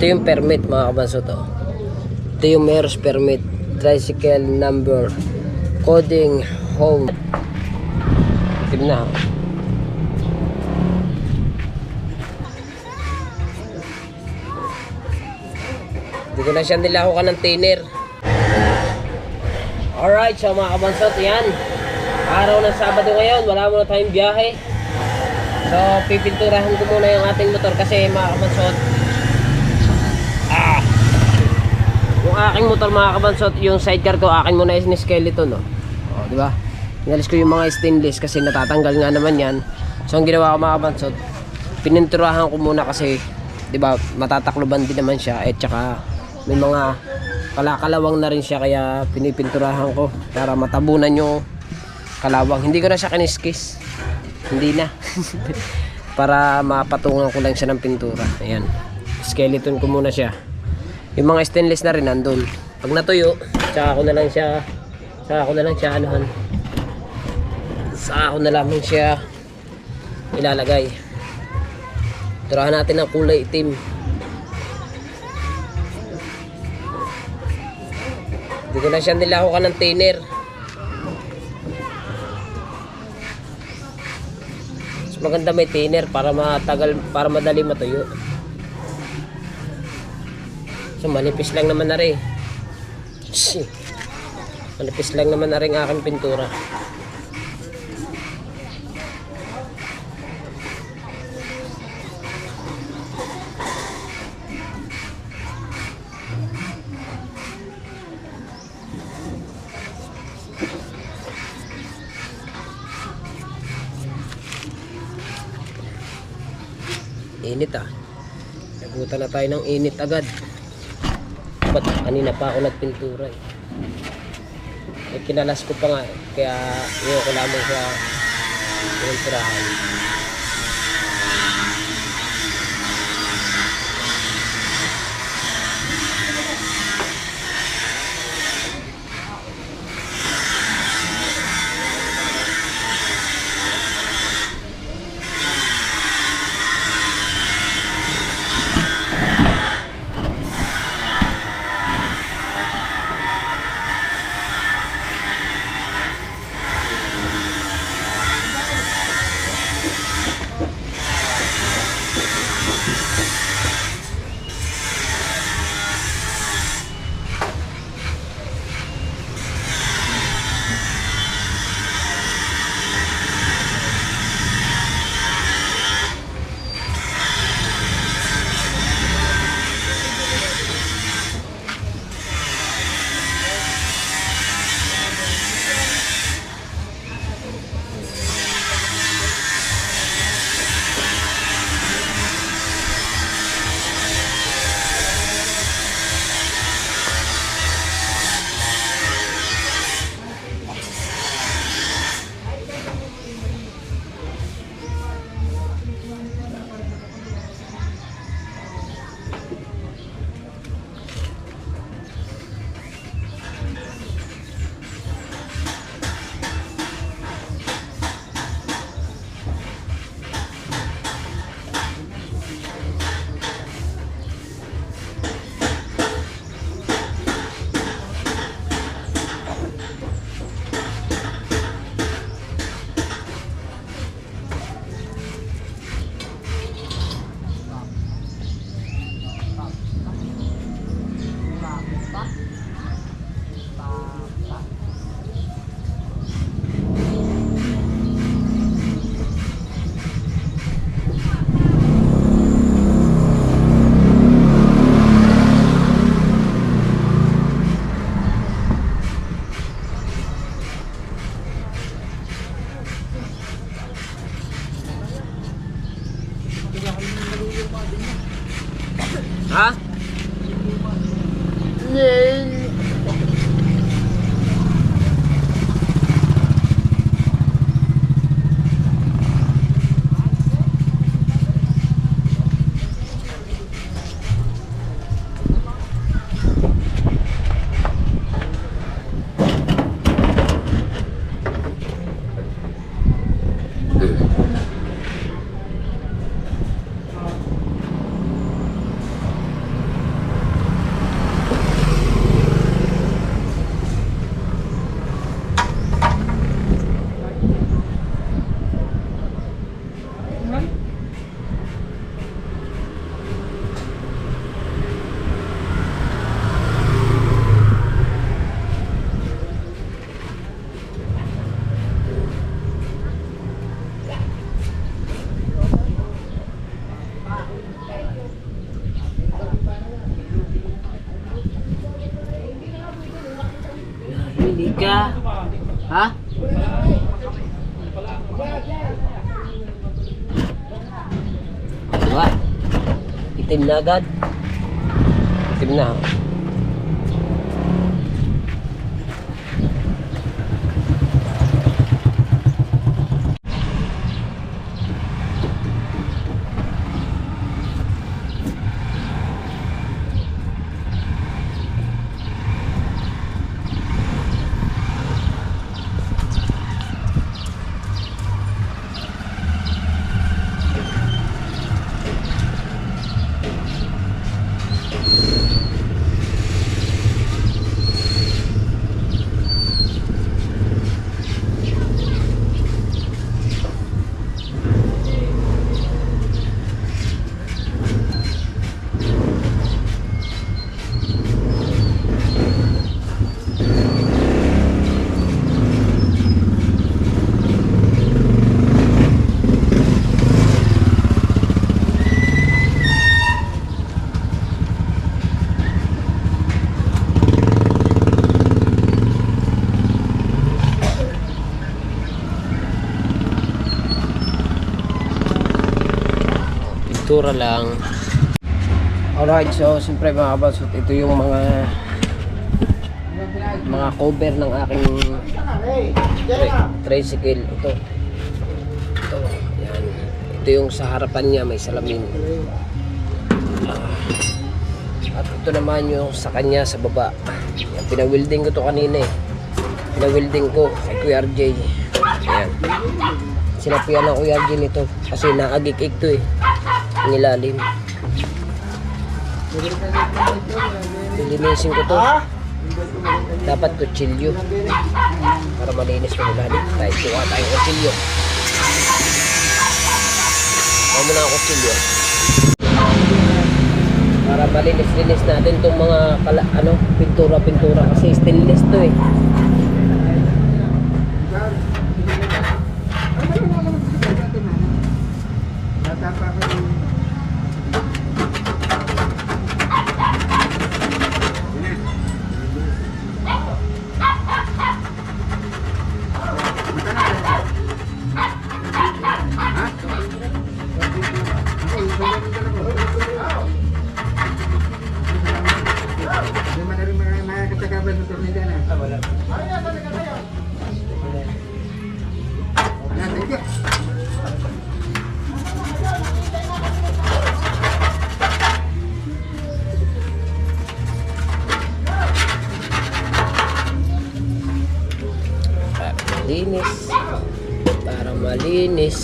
yung permit mga kabansot. Ito yung mayor's permit. Tricycle number. Coding home. Tignan na. Hindi ko na siya nilahukan ng thinner. Alright, so mga kabansot, yan. Araw ng Sabado ngayon, wala muna tayong biyahe. So, pipinturahan ko muna yung ating motor kasi mga kabansot, yung aking motor mga kabansot, yung sidecar ko, akin muna yung skeleton, no? O, diba? Inalis ko yung mga stainless kasi natatanggal nga naman yan. So, ang ginawa ko mga kabansot, pininturahan ko muna kasi, diba, matatakloban din naman siya. At saka, may mga kalakalawang na rin siya kaya pinipinturahan ko para matabunan yung kalawang. Hindi ko na siya kiniskis, hindi na. Para mapatungan ko lang siya ng pintura. Ayan, skeleton ko muna siya. Yung mga stainless na rin nandun. Pag natuyo, saka ko na lang siya anuhan, saka ko na lamang siya ilalagay. Turahan natin ng kulay itim. Hindi ko na siya nilahukan ng thinner. Mas maganda may thinner para matagal, para madali matuyo. So manipis lang naman na rin. Manipis lang naman na rin aking pintura. Init nagutan na tayo ng init agad. Ba't kanina pa ako nagpintura kinalas ko pa nga kaya iyon ko lamang sa pininturahan. Hindi ka. Ha? Diba? Itim na agad. Itim na. Pintura lang. Alright, so siyempre mga kabasot, ito yung mga cover ng aking tricycle. Ito, yan. Ito yung sa harapan niya, may salamin. At ito naman yung sa kanya sa baba. Yan, pinawilding ko to kanina eh. Pinawilding ko kay Kuya RJ. Ayan. Sinapian ng Kuya RJ nito kasi naagik-ik to eh. Ang ilalim. Lilinisin ko to. Dapat kutsilyo para malinis ng ilalim. Tayo kuha tayong kutsilyo. Kuha mo na ang kutsilyo para malinis-linis natin itong mga pintura kasi stainless to eh. Para malinis.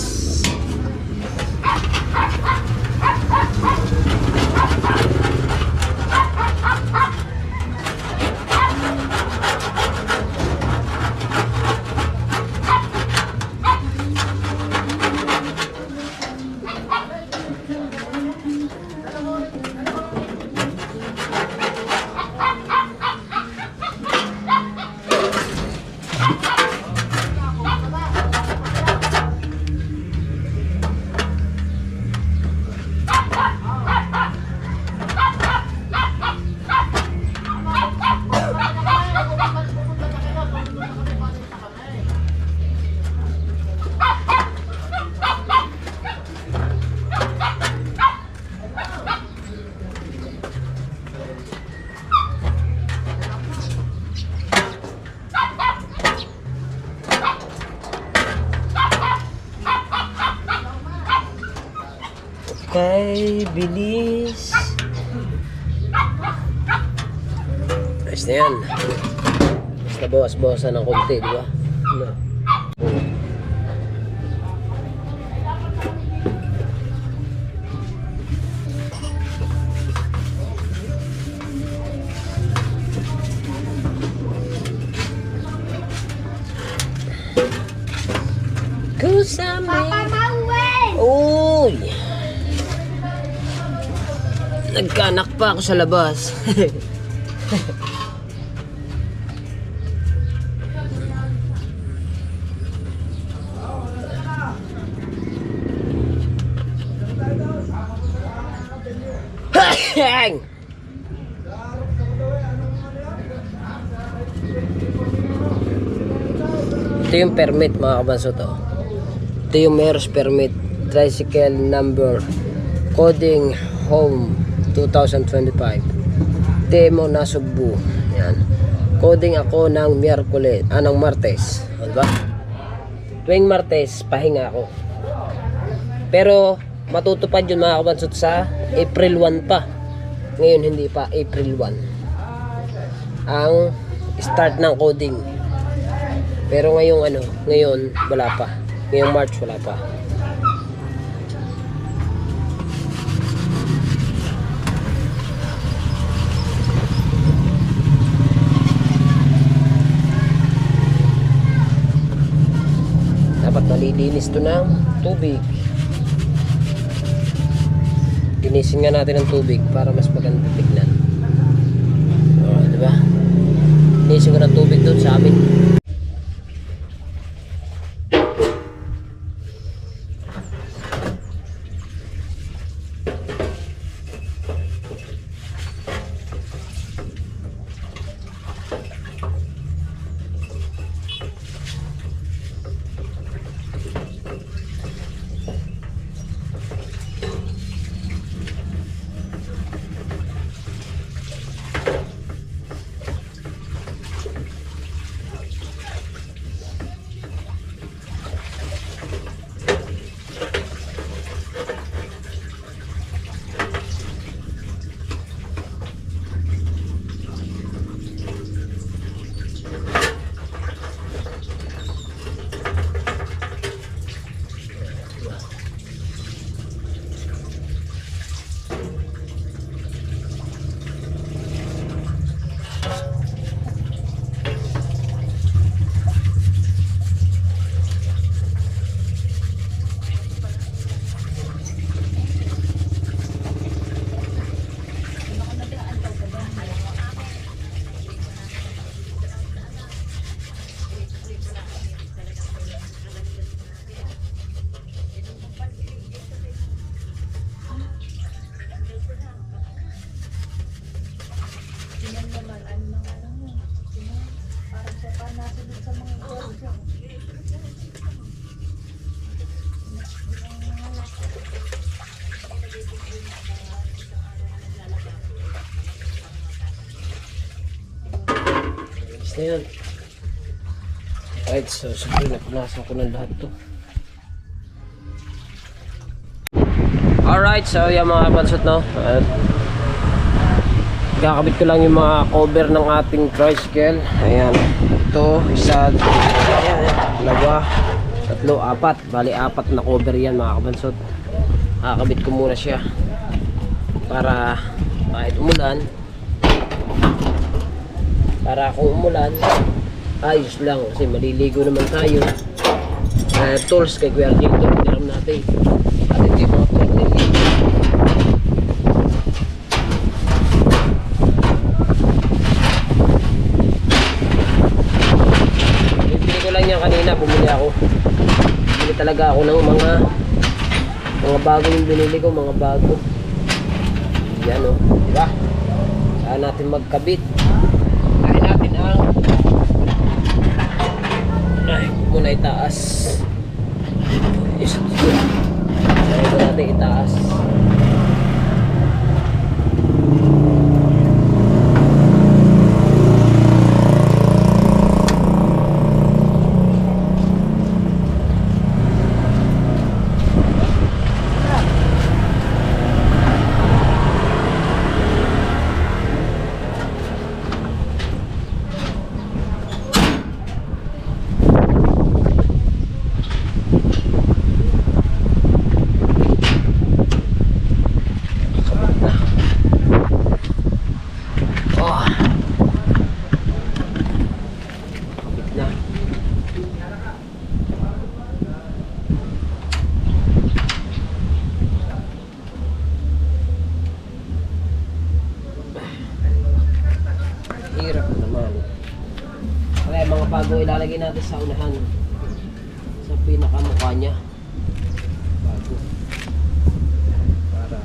Okay, bilis. Ayos na yan. Basta bawas-bawasan ng konti, di ba? Ano? Kusame. Papa Mauwen! Uy! Nagkanak pa ako sa labas. Hang! Ito yung permit mga kabansot. Oh. Ito yung mayor's permit. Tricycle number. Coding home 2025. Demo na Cebu. Yan. Coding ako ng Miyerkules. Ng Martes. Diba? Tuwing Martes, pahinga ako. Pero matutupad yun mga kabansot sa April 1 pa. Ngayon hindi pa, April 1 ang start ng coding. Pero ngayon wala pa. Ngayong March wala pa. Dapat malilinis to ng tubig. Linisin nga natin ng tubig para mas maganda tignan. Diba? Linisin ko ng tubig doon sa amin. Na yun. Right, so siyempre napunasan ko ng lahat to. Alright, so yung mga kabansot, no, at kakabit ko lang yung mga cover ng ating tricycle. Ayan, ito, isa, ayan, dalawa, tatlo, apat, bali apat na cover yan mga kabansot. Kakabit ko muna siya para kahit umulan, para kung umulan ayos lang kasi maliligo naman tayo. Tools kay Kuya Arjing ito piniram natin at ito yung mga tools niligo. Bibili ko lang yan kanina, bumili talaga ako ng mga bago yung binili ko, mga bago yan o, diba? Saan natin magkabit. Ay, muna itaas. Ito natin itaas. Hirap naman. Kaya mga bago ilalagay natin sa unahan. Sa pinakamukha niya. Bago. Para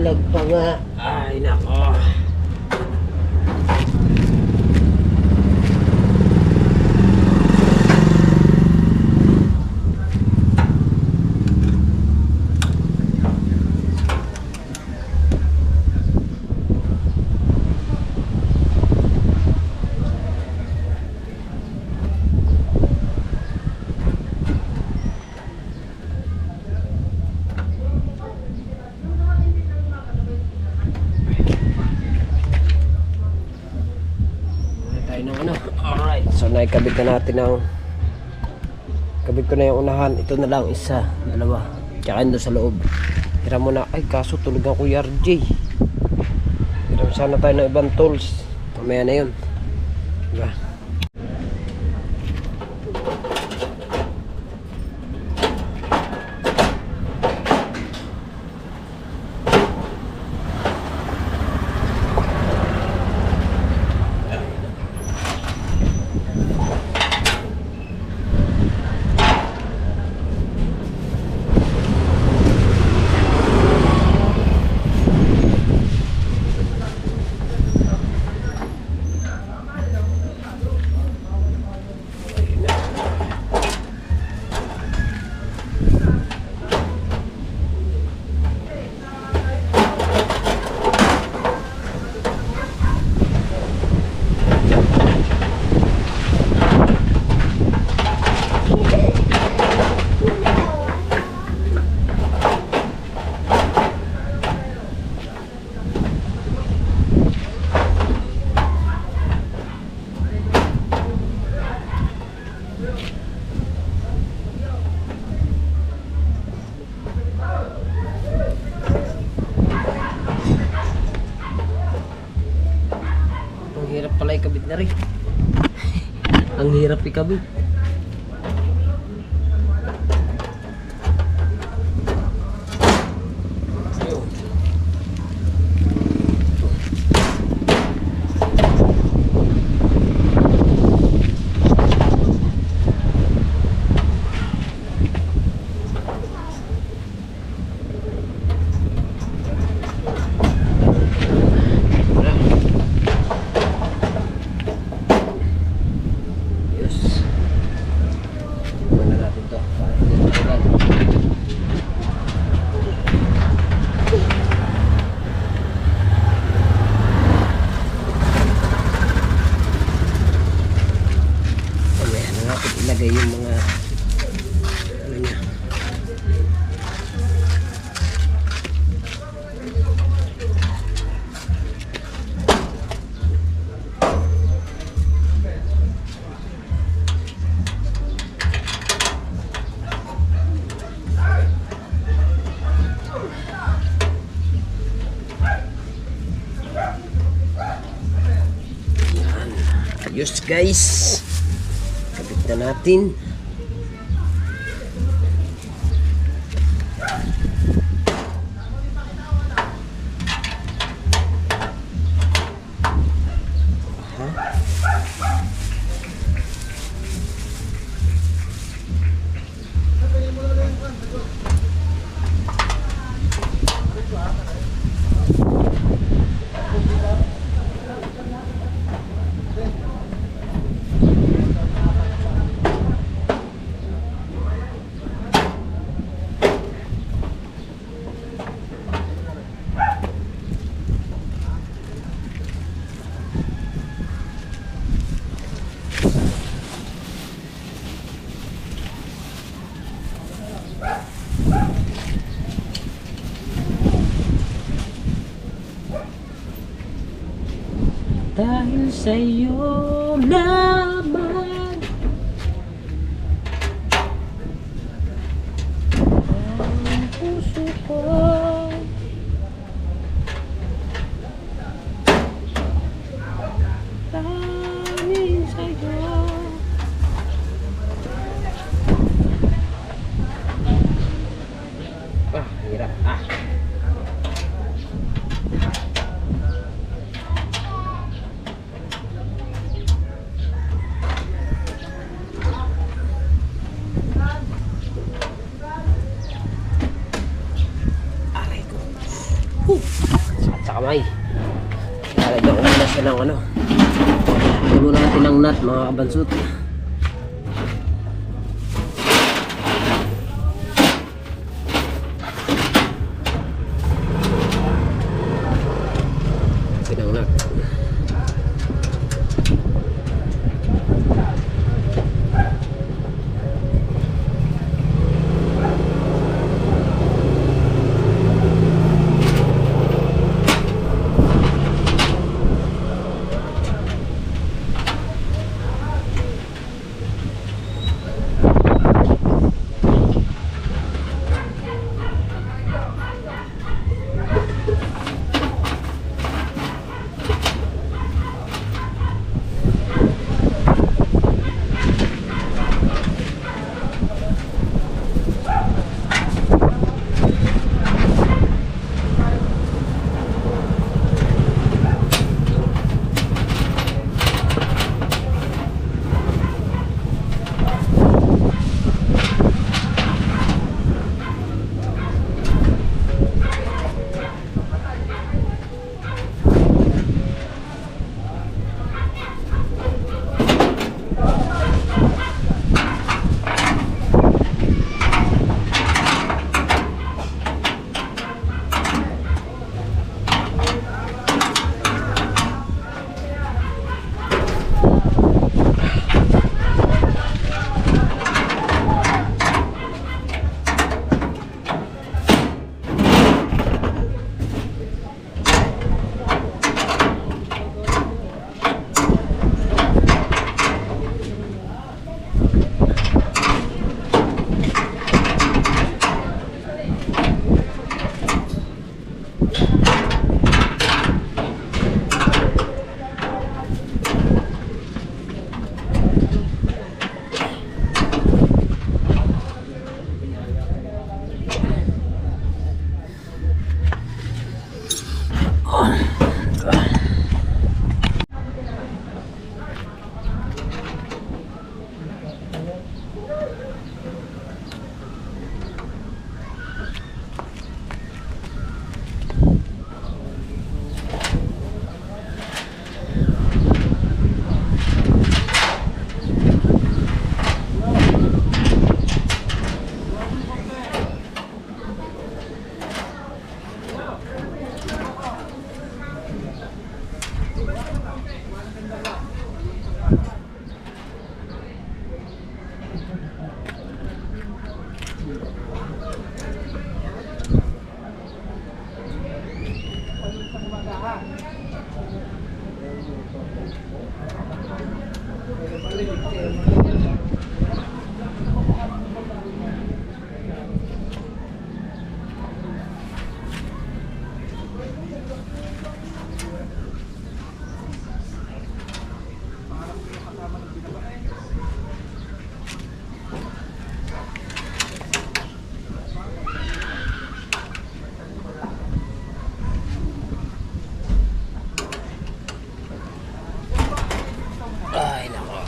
nalaglag pa nga. Ay, nako. Alright, so naikabit na natin ang kabit ko na yung unahan. Ito na lang, isa, dalawa, tsaka ando sa loob. Tira mo na, ay kaso tulog ang Kuya RJ. Tira sana tayo ng ibang tools. Mamaya na yun, diba? Hirap pala ikabit na rin. Ang hirap ikabit. Ilagay yung mga ano niya. Yan. Ayos guys. Kabit na natin. Dahil sa'yo naman ang puso ko tanging sa'yo. Hirap ng ano. Lagyan muna natin ng nut mga kabansot. Pinang nut. Ay, nako.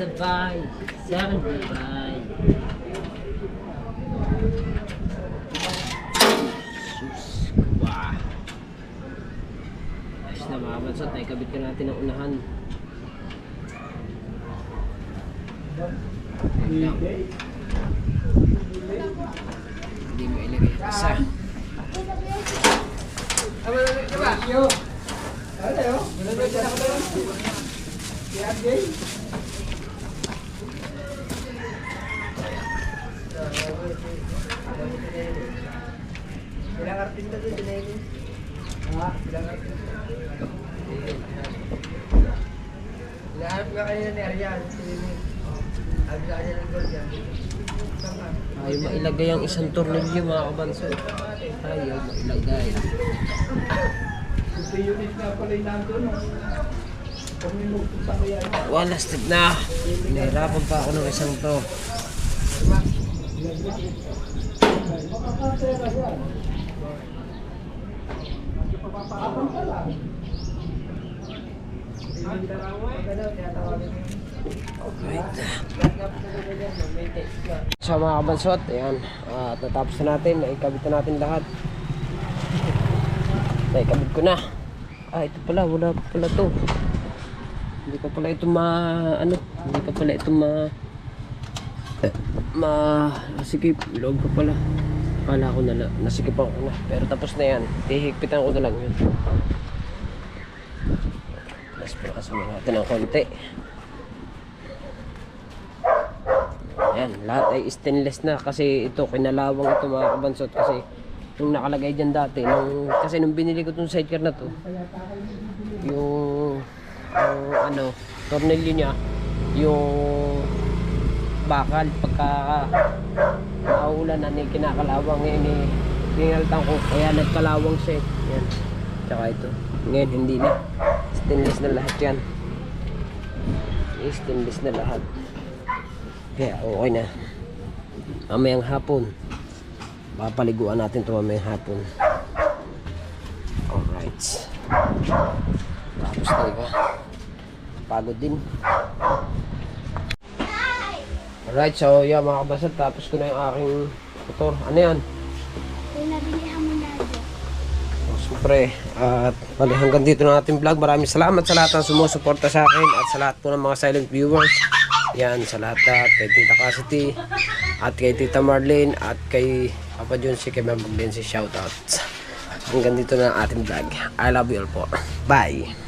Goodbye. 75. Sus. Wow. Ayos na mga bansot. Naikabit ka natin ang unahan. Ayun lang. Hindi mo ilagay yung isa. Bilang artista doon, Tinelli. Ha? Bilang artista. Hinahanap nga kanina ni Arian, Tinelli. Sabi sa kanya ng gold yan. Ayaw mailagay ang isang tornilyo mga kabansot. Ayaw mailagay. Gusto unit nga pala yung nandun. Kung may magpunta ko yan. Wala, step na. Nahirapan pa ako ng isang to. Alright. So mga kabansot, ayan. At natapos na natin. Naikabit na natin lahat. Naikabit ko na. Ito pala. Wala pa pala to. Hindi pa pala ito hindi pa pala ito nasikip. Loob pa pala. Akala ko na nasikipan ko na. Pero tapos na yan. Hihigpitan ko na lang yun. Mas pakasaman natin ng konti. Ayan, lahat ay stainless na kasi ito kinalawang ito mga kabansot kasi yung nakalagay dyan dati kasi nung binili ko itong sidecar na to yung tornilyo niya yung bakal pagka naulan na kinakalawang ngayon tinaltang ko kaya nagkalawang siya yan. Tsaka ito ngayon hindi na stainless na lahat yan stainless na lahat kaya okay na mamayang hapon papaliguan natin ito mamayang hapon. Alright, tapos talaga pagod din. Alright, so yeah mga kabasad, tapos ko na yung aking motor. Ano yan? Pinabilihan mo na dyan. Siyempre, at bali hanggang dito na ating vlog. Maraming salamat sa lahat ng sumusuporta sa akin at sa lahat po ng mga silent viewers. Yan, sa lahat kay Tita Cassidy at kay Tita Marlene at kay Papa John si kay Ma'am Maglensi, shoutouts. Hanggang dito na ating vlog. I love you all po. Bye!